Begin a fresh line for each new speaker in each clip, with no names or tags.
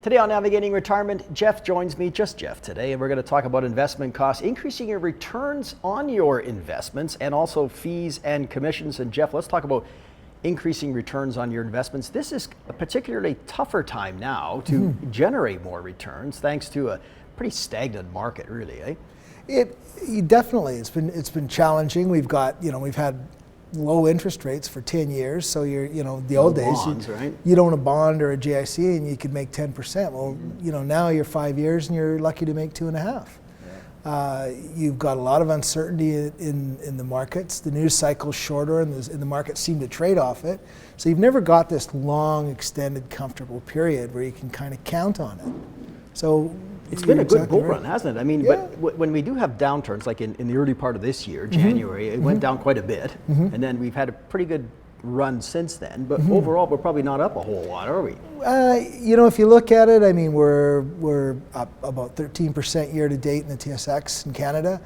Today on Navigating Retirement, Jeff joins me, just Jeff today, and we're going to talk about investment costs, increasing your returns on your investments, and also fees and commissions. And Jeff, let's talk about increasing returns on your investments. This is a particularly tougher time now to generate more returns, thanks to a pretty stagnant market, really, eh?
It definitely, it's been challenging. We've had low interest rates for 10 years. So the old days,
right?
You'd own a bond or a GIC and you could make 10%. Well, now you're 5 years and you're lucky to make 2.5. Yeah. You've got a lot of uncertainty in the markets. The news cycle's shorter and the markets seem to trade off it. So you've never got this long, extended, comfortable period where you can kind of count on it. So
it's been a good bull run, hasn't it? I mean, yeah. But when we do have downturns, like in the early part of this year, January, it went down quite a bit, and then we've had a pretty good run since then. But overall, we're probably not up a whole lot, are we?
If you look at it, I mean, we're up about 13% year to date in the TSX in Canada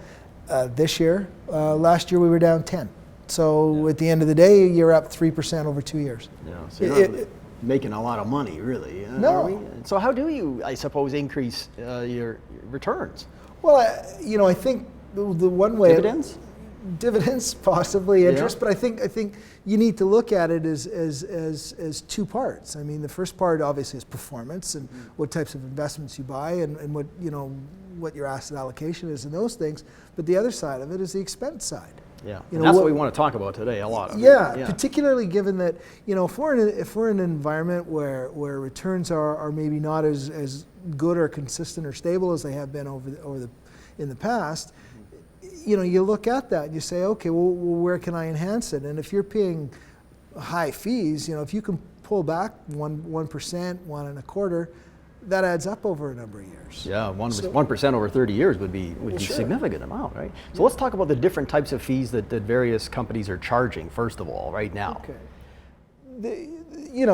this year. Last year we were down 10. So at the end of the day, you're up 3% over 2 years.
Yeah. So you're not making a lot of money, really.
No.
Are we? So how do you, I suppose, increase your returns?
Well, I think the one way dividends, possibly interest, but I think you need to look at it as two parts. I mean, the first part obviously is performance and what types of investments you buy and what your asset allocation is and those things. But the other side of it is the expense side.
Yeah, and that's what we want to talk about today a lot.
Yeah, particularly given that if we're in an environment where returns are maybe not as good or consistent or stable as they have been in the past, you look at that and you say, okay, well, where can I enhance it? And if you're paying high fees, if you can pull back 1%, 1.25%, that adds up over a number of years.
Yeah, 1% over 30 years would be a significant amount, right? So let's talk about the different types of fees that various companies are charging, first of all, right now.
Okay.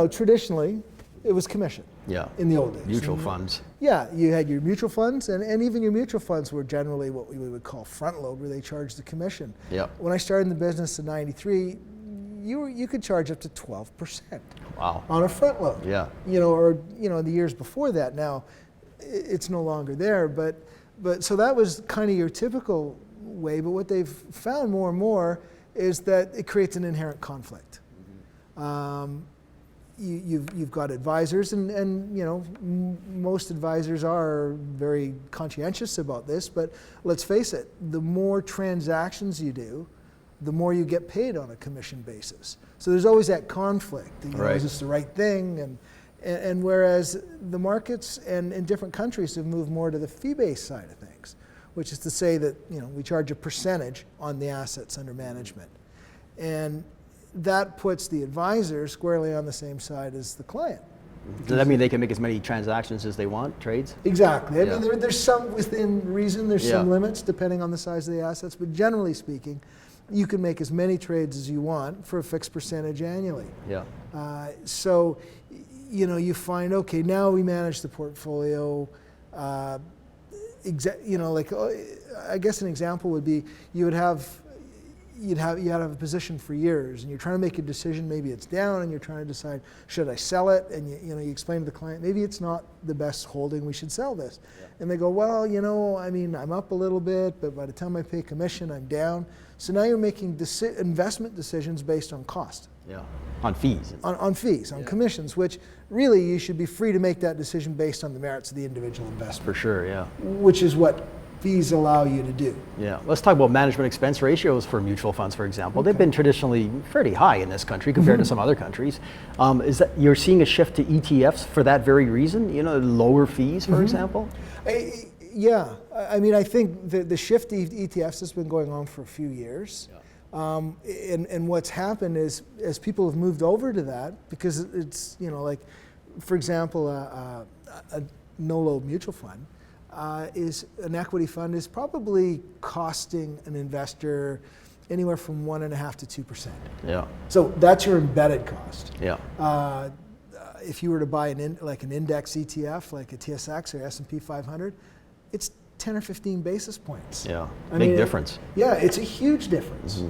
Traditionally, it was commission.
Yeah.
In the old days.
Mutual funds.
Yeah, you had your mutual funds, and even your mutual funds were generally what we would call front load, where they charged the commission.
Yeah.
When I started in the business in '93, you could charge up to 12%.
Wow.
On a front load.
Yeah.
The years before that. Now, it's no longer there, but so that was kind of your typical way. But what they've found more and more is that it creates an inherent conflict. You've got advisors, and most advisors are very conscientious about this. But let's face it, the more transactions you do, the more you get paid on a commission basis. So there's always that conflict.
Right.
Is this the right thing? And whereas the markets and in different countries have moved more to the fee-based side of things, which is to say that we charge a percentage on the assets under management. And that puts the advisor squarely on the same side as the client.
Does that mean they can make as many transactions as they want, trades?
Exactly. I mean, there's some within reason, there's some limits depending on the size of the assets, but generally speaking, you can make as many trades as you want for a fixed percentage annually.
Yeah.
So, you find, okay, now we manage the portfolio. I guess an example would be you'd have a position for years, and you're trying to make a decision. Maybe it's down, and you're trying to decide, should I sell it? And you explain to the client, maybe it's not the best holding. We should sell this. Yeah. And they go, well, I'm up a little bit, but by the time I pay commission, I'm down. So now you're making investment decisions based on cost.
Yeah, on fees.
On fees, on commissions, which really you should be free to make that decision based on the merits of the individual investment.
For sure, yeah.
Which is what fees allow you to do.
Yeah, let's talk about management expense ratios for mutual funds, for example. They've been traditionally fairly high in this country compared to some other countries. Is that you're seeing a shift to ETFs for that very reason? Lower fees, for example?
Yeah, I mean, I think the shift to ETFs has been going on for a few years. Yeah. And what's happened is, as people have moved over to that, because it's, like, for example, a no-load mutual fund, is an equity fund is probably costing an investor anywhere from 1.5% to 2%.
Yeah.
So that's your embedded cost.
Yeah.
If you were to buy an index ETF, like a TSX or S&P 500, it's 10 or 15 basis points.
Yeah. Big difference.
Yeah, it's a huge difference.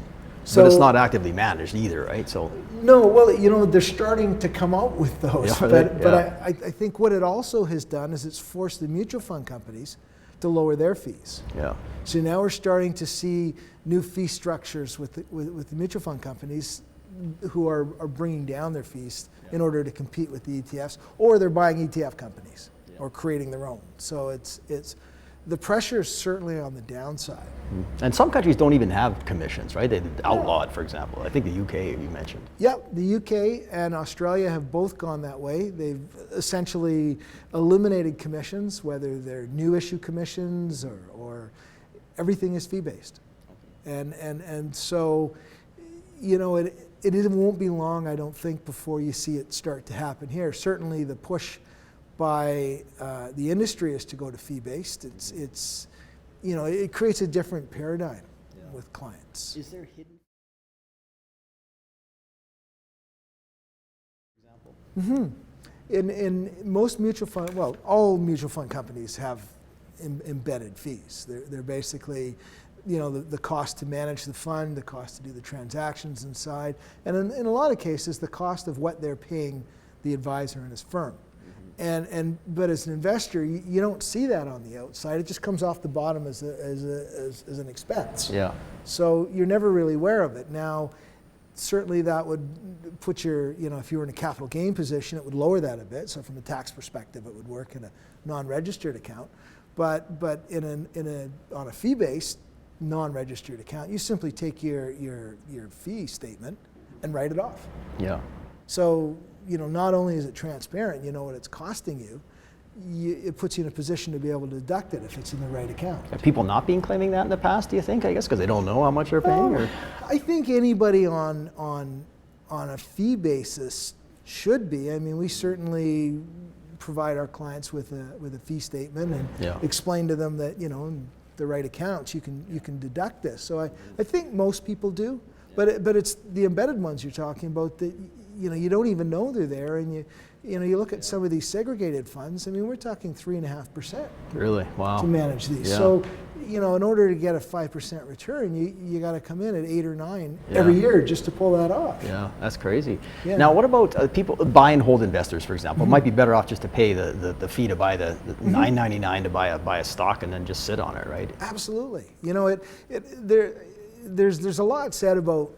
So,
but it's not actively managed either, right? So
no, well, you know, they're starting to come out with those.
Yeah,
but
yeah.
I think what it also has done is it's forced the mutual fund companies to lower their fees.
yeah,
So now we're starting to see new fee structures with the mutual fund companies who are bringing down their fees in order to compete with the ETFs, or they're buying ETF companies or creating their own. So it's the pressure is certainly on the downside.
and some countries don't even have commissions, right? They outlawed, for example. I think the UK you mentioned.
Yep, the UK and Australia have both gone that way. They've essentially eliminated commissions, whether they're new issue commissions or everything is fee-based. And so, you know, it won't be long, I don't think, before you see it start to happen here. Certainly the push by the industry is to go to fee-based. It's you know, it creates a different paradigm with clients.
Is there hidden example?
In most mutual fund, well, all mutual fund companies have embedded fees. They're basically, you know, the cost to manage the fund, the cost to do the transactions inside, and in a lot of cases, the cost of what they're paying the advisor and his firm. But as an investor, you don't see that on the outside. It just comes off the bottom as an expense.
Yeah.
So you're never really aware of it. Now, certainly that would put your, you know, if you were in a capital gain position, it would lower that a bit. So from a tax perspective, it would work in a non-registered account. But on a fee-based non-registered account, you simply take your fee statement and write it off.
Yeah.
So, you know, not only is it transparent, you know what it's costing you, it puts you in a position to be able to deduct it if it's in the right account.
Have people not been claiming that in the past, do you think? I guess because they don't know how much they're paying? Or?
I think anybody on a fee basis should be. I mean, we certainly provide our clients with a fee statement and explain to them that, you know, in the right accounts you can deduct this. So I think most people do, but it's the embedded ones you're talking about that, you know, you don't even know they're there, and you know, you look at some of these segregated funds. I mean, we're talking 3.5%.
Really? Wow.
To manage these.
Yeah.
So, you know, in order to get a 5% return, you got to come in at 8 or 9 every year just to pull that off.
Yeah, that's crazy.
Yeah.
Now, what about people, buy and hold investors, for example? It might be better off just to pay the fee to buy the $9.99 to buy a stock and then just sit on it, right?
Absolutely. You know, there's a lot said about,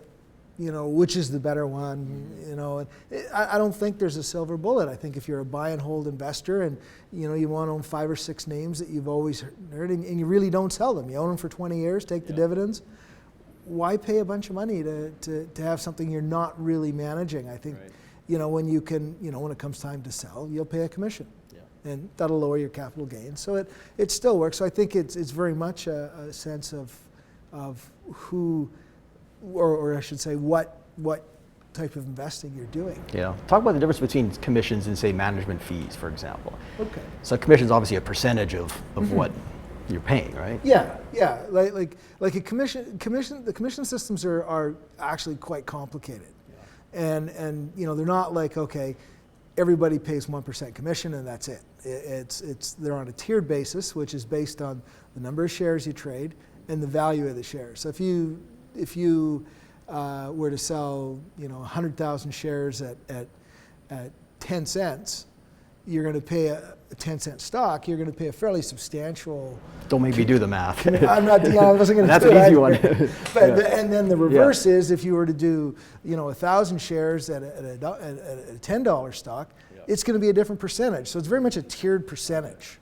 you know, which is the better one, you know. I don't think there's a silver bullet. I think if you're a buy and hold investor and, you know, you want to own 5 or 6 names that you've always heard and you really don't sell them, you own them for 20 years, take the dividends, why pay a bunch of money to have something you're not really managing? I think, you know, when you can, you know, when it comes time to sell, you'll pay a commission. And that'll lower your capital gain. So it still works. So I think it's very much a sense of who, or I should say, what type of investing you're doing.
Yeah. Talk about the difference between commissions and, say, management fees, for example.
Okay.
So commission is obviously a percentage of what you're paying, right?
Yeah. Like a commission. The commission systems are actually quite complicated, and you know, they're not like, okay, everybody pays 1% commission and that's it. They're on a tiered basis, which is based on the number of shares you trade and the value of the shares. So if you were to sell, you know, 100,000 shares at 10 cents, you're going to pay a 10-cent stock. You're going to pay a fairly substantial.
Don't make me do the math.
I'm not. Yeah, I wasn't going to.
That's
do
an
it
easy one.
And then the reverse is if you were to do, you know, 1,000 shares at a $10 stock, it's going to be a different percentage. So it's very much a tiered percentage.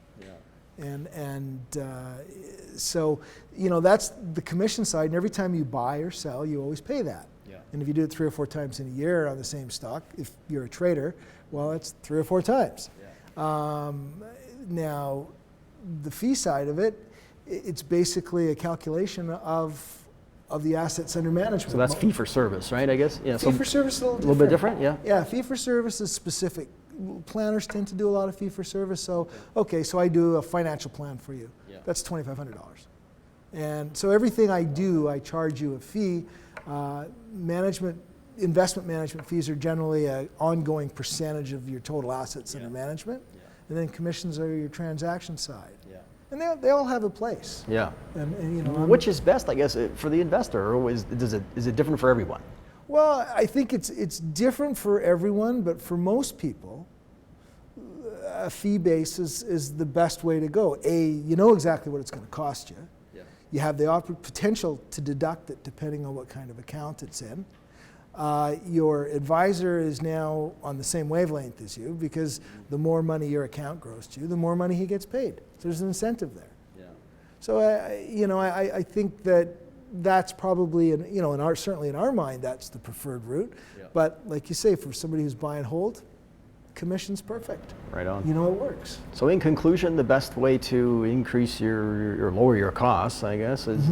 So, you know, that's the commission side, and every time you buy or sell, you always pay that. And if you do it 3 or 4 times in a year on the same stock, if you're a trader, well, it's 3 or 4 times. Now, the fee side of it, it's basically a calculation of the assets under management.
So that's fee for service, right? I guess. Yeah.
Fee for service is a
little bit different. Yeah.
Yeah, fee for service is specific. Planners tend to do a lot of fee for service. So, okay, so I do a financial plan for you. That's $2,500. And so everything I do, I charge you a fee. Investment management fees are generally an ongoing percentage of your total assets under management. And then commissions are your transaction side. And they all have a place.
Yeah.
And you know,
Which is best, I guess, for the investor, or is it different for everyone?
well, I think it's different for everyone, but for most people, a fee base is the best way to go. You know exactly what it's going to cost you.
Yeah.
You have the potential to deduct it depending on what kind of account it's in. Your advisor is now on the same wavelength as you, because the more money your account grows to, the more money he gets paid. So there's an incentive there.
Yeah.
So I think that's probably certainly in our mind that's the preferred route.
Yeah.
But like you say, for somebody who's buy and hold, commission's perfect.
Right on.
You know it works.
So in conclusion, the best way to increase or lower your costs, I guess, is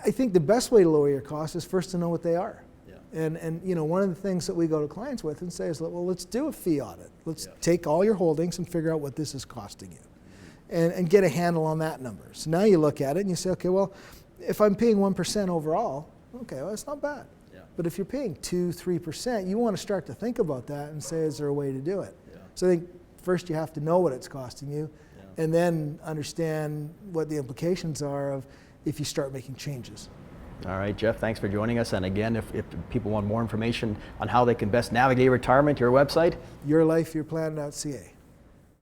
I think the best way to lower your costs is first to know what they are.
Yeah.
And one of the things that we go to clients with and say is, well, let's do a fee audit. Let's
Yeah.
take all your holdings and figure out what this is costing you, and get a handle on that number. So now you look at it and you say, okay, well, if I'm paying 1% overall, okay, well, that's not bad.
Yeah.
But if you're paying 2-3%, you want to start to think about that and say, is there a way to do it?
Yeah.
So I think first you have to know what it's costing you, and then understand what the implications are of if you start making changes.
All right, Jeff, thanks for joining us. And again, if people want more information on how they can best navigate retirement, your website?
Yourlifeyourplan.ca.